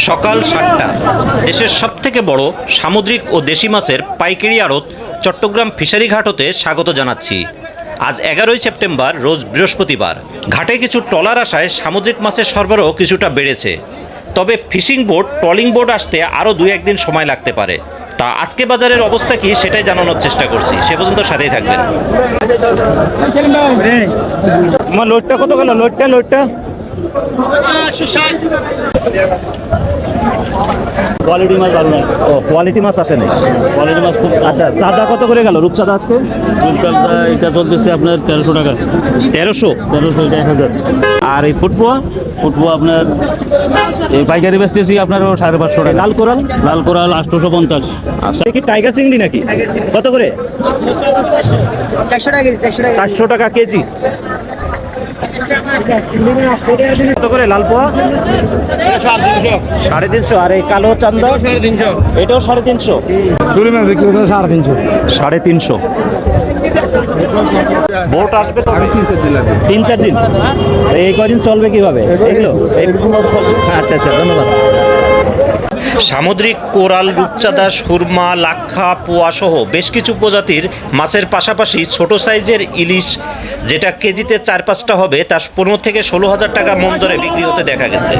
সকাল ৭টা। দেশের সবথেকে বড় সামুদ্রিক ও দেশি মাছের পাইকারি আড়ত চট্টগ্রাম ফিশারি ঘাট হতে স্বাগত জানাচ্ছি। আজ ১১ই সেপ্টেম্বর, রোজ বৃহস্পতিবার। ঘাটে কিছু ট্রলার আসায় সামুদ্রিক মাছের সরবরাহ কিছুটা বেড়েছে। তবে ফিশিং বোট, ট্রলিং বোট আসতে আরও ২-১ দিন সময় লাগতে পারে। তা আজকে বাজারের অবস্থা কি সেটাই জানানোর চেষ্টা করছি, সে পর্যন্ত সাথেই থাকবেন। আমার লোডটা কত গেল? লোডটা কোয়ালিটি মাছ ভালো না। ও, কোয়ালিটি মাছ আসে নাই। কোয়ালিটি মাছ খুব আচ্ছা, চাঁদা কত করে গেল রূপচাঁদা আজকে? রূপচাঁদা এটা চলতেছে আপনার ১৩০০ টাকা। ১৩০০। ১৩০০ এটা ১০০০। আর এই ফুটপোয়া আপনার এই পাইকারি বেচতেছি আপনার ৫৫০ টাকা। লাল কোরাল? লাল কোরাল ৮৫০। আচ্ছা, কি টাইগার চিংড়ি নাকি? কত করে? ৪০০ টাকা কেজি। কত করে লাল পোয়া? ৩৫০। আর এই কালো চান্দা? ৩৫০। এটাও ৩৫০। চুরি মাছ বিক্রি করতে ৩৫০।350। বোট আসবে তো 3.5 দিলাম। ৩-৪ দিন। এই কদিন চলবে কিভাবে এগুলো? আচ্ছা, ধন্যবাদ। সামুদ্রিক কোরাল, রূপচাঁদা, সুরমা, লাক্ষা, পোয়া সহ বেশ কিছু প্রজাতির মাছের পাশাপাশি ছোট সাইজের ইলিশ, যেটা কেজিতে ৪-৫টা হবে, তা ১৫ থেকে ১৬ হাজার টাকা মন দরে বিক্রি হতে দেখা গেছে।